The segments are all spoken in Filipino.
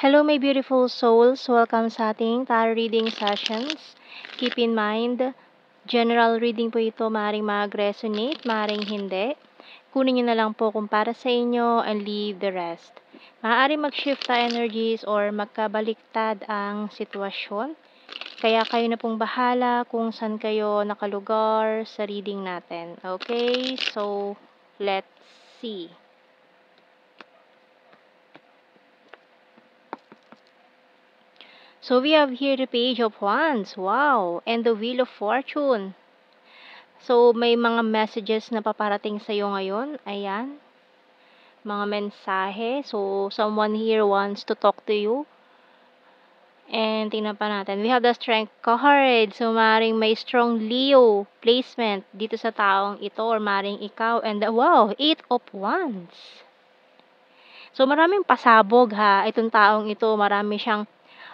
Hello, my beautiful souls. Welcome sa ating tarot reading sessions. Keep in mind, general reading po ito. Maaaring mag-resonate, maaaring hindi. Kunin nyo na lang po kung para sa inyo and leave the rest. Maaaring mag-shift sa energies or magkabaliktad ang sitwasyon. Kaya kayo na pong bahala kung saan kayo nakalugar sa reading natin. Okay? So, let's see. So we have here the Page of Wands. Wow! And the Wheel of Fortune. So may mga messages na paparating sa iyo ngayon. Ayan. Mga mensahe. So someone here wants to talk to you. And tingnan pa natin. We have the Strength card. So maring may strong Leo placement dito sa taong ito or maring ikaw. And wow! 8 of Wands. So maraming pasabog ha. Itong taong ito. Marami siyang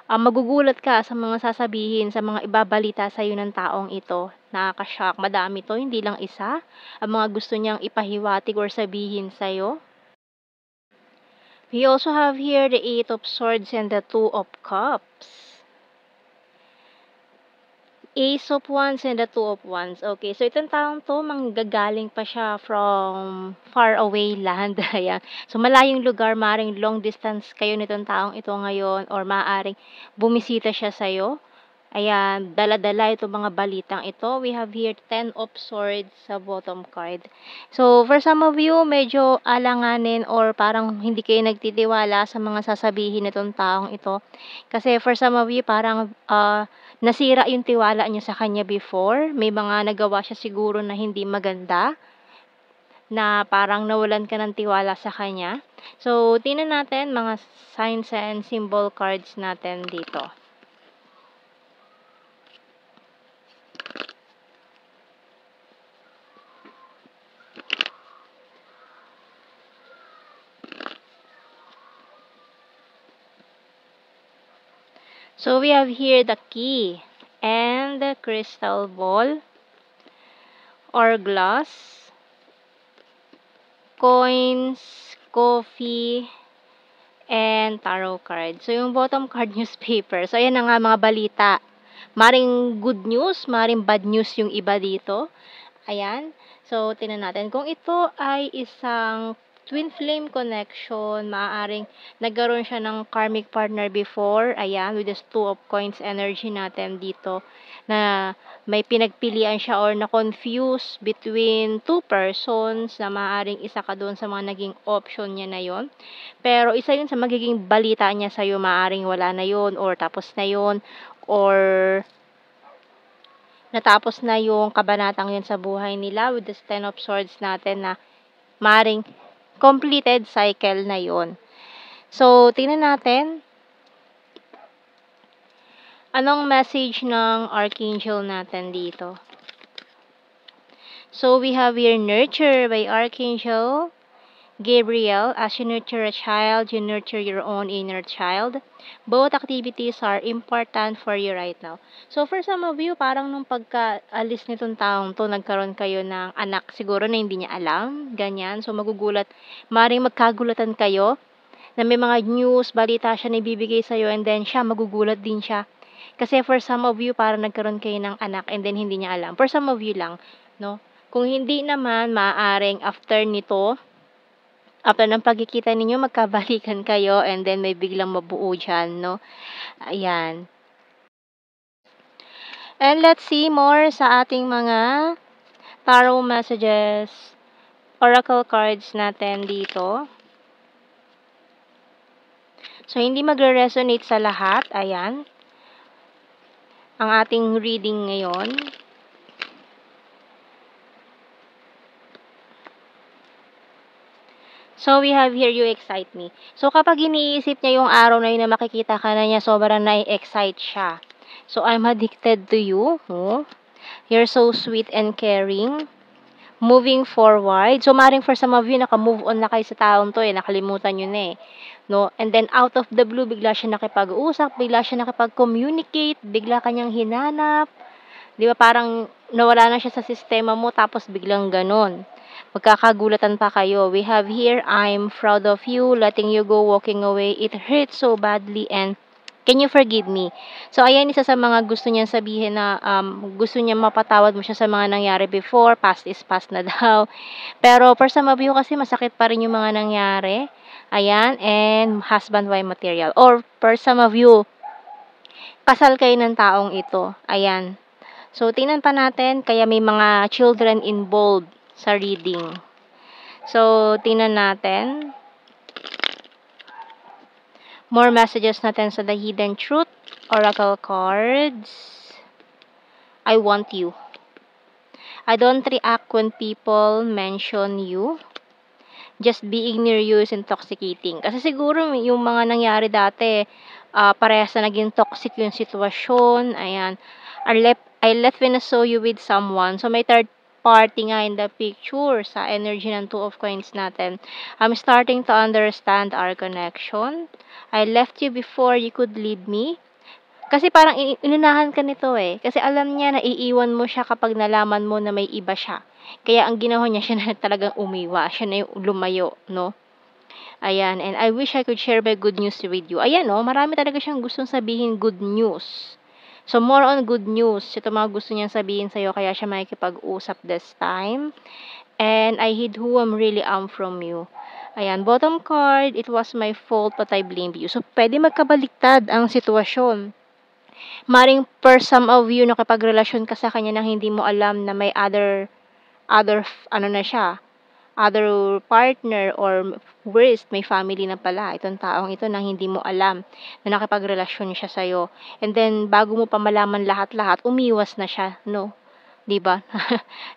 magugulat ka sa mga sasabihin, sa mga ibabalita sa iyo ng taong ito. Nakaka-shock. Madami to, hindi lang isa. Ang mga gusto niyang ipahiwatig or sabihin sa iyo. We also have here the 8 of Swords and the 2 of Cups. Ace of Wands and the 2 of Wands. Okay, so itong taong to, manggagaling pa siya from far away land. Ayan. So malayong lugar, maaring long distance kayo nitong taong ito ngayon or maaring bumisita siya sa'yo. Ayan, dala-dala itong mga balitang ito. We have here 10 of Swords sa bottom card. So, for some of you, medyo alanganin or parang hindi kayo nagtitiwala sa mga sasabihin nitong taong ito. Kasi for some of you, parang nasira yung tiwala niyo sa kanya before. May mga nagawa siya siguro na hindi maganda, na parang nawalan ka ng tiwala sa kanya. So, tingnan natin mga signs and symbol cards natin dito. So, we have here the key and the crystal ball or glass, coins, coffee, and tarot card. So, yung bottom card, newspaper. So, ayan na nga mga balita. Maring good news, maring bad news yung iba dito. Ayan. So, tingnan natin. Kung ito ay isang twin flame connection, maaaring nagkaroon siya ng karmic partner before. Ayan, with this 2 of coins energy natin dito na may pinagpilian siya or na-confuse between two persons na maaaring isa ka doon sa mga naging option niya na yon. Pero isa yun sa magiging balita niya sa'yo, maaaring wala na yon or tapos na yon or natapos na yung kabanatang yun sa buhay nila with the 10 of Swords natin na maring completed cycle na yun. So, tingnan natin anong message ng Archangel natin dito. So, we have here Nurture by Archangel Gabriel. As you nurture a child, you nurture your own inner child. Both activities are important for you right now. So, for some of you, parang nung pagka-alis nitong taong to, nagkaroon kayo ng anak siguro na hindi niya alam. Ganyan. So, magugulat. Maring magkagulatan kayo na may mga news, balita siya na ibibigay sa'yo and then siya, magugulat din siya. Kasi for some of you, parang nagkaroon kayo ng anak and then hindi niya alam. For some of you lang, no? Kung hindi naman, maaaring after nito, after ng pagkikita ninyo, magkabalikan kayo and then may biglang mabuo dyan, no? Ayan. And let's see more sa ating mga tarot messages, oracle cards natin dito. So, hindi magre-resonate sa lahat. Ayan. Ang ating reading ngayon. So, we have here, you excite me. So, kapag iniisip niya yung araw na yun na makikita ka na niya, sobrang na-excite siya. So, I'm addicted to you. Oh. You're so sweet and caring. Moving forward. So, maring for some of you, naka-move on na kayo sa taong to nakalimutan nyo na no? And then, out of the blue, bigla siya nakipag-usap, bigla siya nakipag-communicate, bigla kanyang hinanap. 'Di ba parang nawala na siya sa sistema mo tapos biglang gano'n. Magkakagulatan pa kayo. We have here, "I'm proud of you, letting you go, walking away. It hurts so badly and can you forgive me?" So ayan, isa sa mga gusto niyang sabihin na, gusto niyang mapatawad mo siya sa mga nangyari before, past is past na daw. Pero for some of you kasi masakit pa rin yung mga nangyari, ayan, and husband-wife material. Or for some of you, kasal kayo ng taong ito, ayan. So, tingnan pa natin, kaya may mga children involved sa reading. So, tingnan natin. More messages natin sa The Hidden Truth, Oracle cards. I want you. I don't react when people mention you. Just being near you is intoxicating. Kasi siguro yung mga nangyari dati, parehas na naging toxic yung sitwasyon. Ayan. I left when I saw you with someone. So, may third party nga in the picture sa energy ng Two of Coins natin. I'm starting to understand our connection. I left you before you could leave me. Kasi parang inunahan ka nito eh. Kasi alam niya na iiwan mo siya kapag nalaman mo na may iba siya. Kaya ang ginawa niya, siya na talagang umiwa. Siya na yung lumayo, no? Ayan, and I wish I could share my good news with you. Ayan, no? Marami talaga siyang gustong sabihin good news. So, more on good news. Ito mga gusto niyang sabihin sa'yo, kaya siya makikipag-usap this time. And I hid who I'm really am from you. Ayan, bottom card, it was my fault but I blame you. So, pwede magkabaliktad ang sitwasyon. Maring for some of you, nakipagrelasyon ka sa kanya nang hindi mo alam na may ano na siya, other partner, or worst, may family na pala itong taong ito nang hindi mo alam na nakipagrelasyon siya sa'yo. And then, bago mo pa malaman lahat-lahat, umiwas na siya, no? 'Di ba?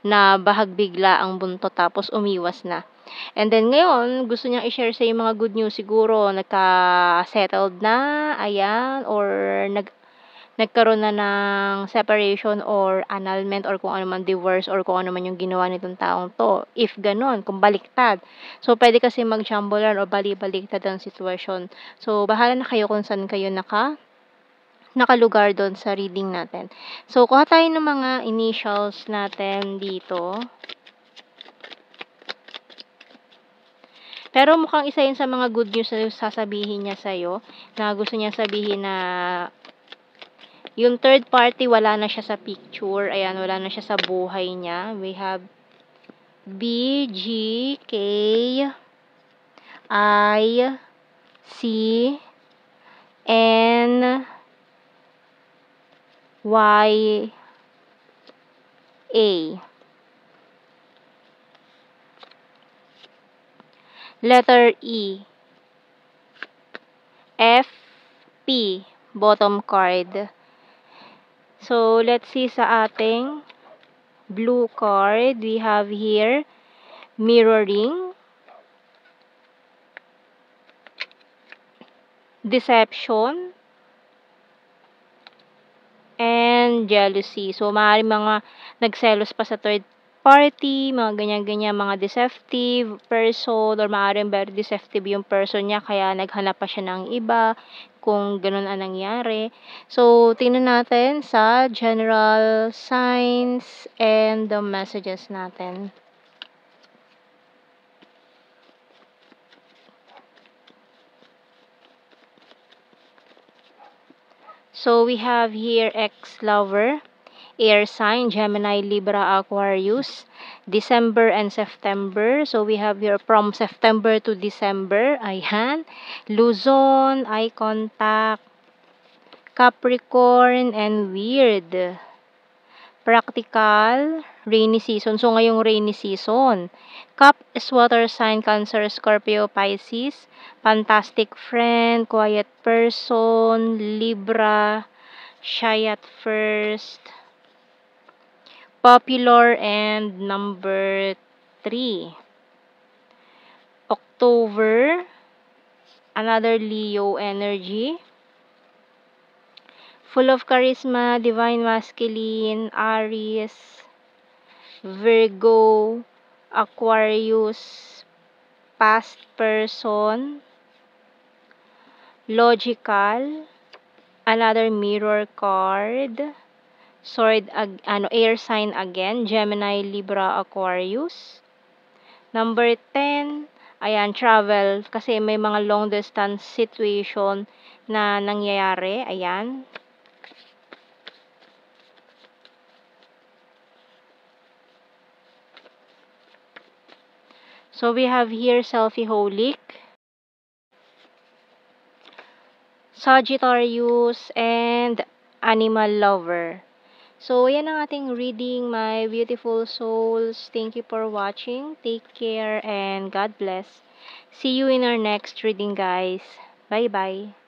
Na bahag bigla ang buntot tapos umiwas na. And then ngayon, gusto niyang i-share sa mga good news, siguro nagka-settled na, ayan, or nagkaroon na ng separation or annulment or kung ano man, divorce or kung ano man yung ginawa nitong taong 'to. If gano'n, kung baliktad. So, puwede kasi mag-jumble o bali-baliktad ang sitwasyon. So, bahala na kayo kung saan kayo nakalugar do'n sa reading natin. So, kuha tayo ng mga initials natin dito. Pero mukhang isa yun sa mga good news na sasabihin niya sa'yo, na gusto niya sabihin na yung third party wala na siya sa picture. Ayan, wala na siya sa buhay niya. We have B, G, K, I, C, N, Y, A. Letter E. F, P, bottom card. So, let's see sa ating blue card. We have here mirroring, deception, and jealousy. So, maaaring mga nagselos pa sa third party, mga ganyan-ganyan, mga deceptive person, or maaaring very deceptive yung person niya, kaya naghanap pa siya ng iba, kung ganun ang nangyari. So, tingnan natin sa general signs and the messages natin. So, we have here ex-lover, air sign, Gemini, Libra, Aquarius, December and September. So, we have here from September to December. Ayan. Luzon, eye contact, Capricorn, and weird. Practical, rainy season. So, ngayong rainy season. Cup is water sign, Cancer, Scorpio, Pisces. Fantastic friend, quiet person, Libra, shy at first, popular, and number 3. October, another Leo energy. Full of charisma, divine masculine, Aries, Virgo, Aquarius, past person, logical, another mirror card, air sign again, Gemini, Libra, Aquarius. Number 10, ayan, travel, kasi may mga long distance situation na nangyayari, ayan. So we have here Selfieholic, Sagittarius, and Animal Lover. So, yan ang ating reading, my beautiful souls. Thank you for watching. Take care and God bless. See you in our next reading, guys. Bye-bye.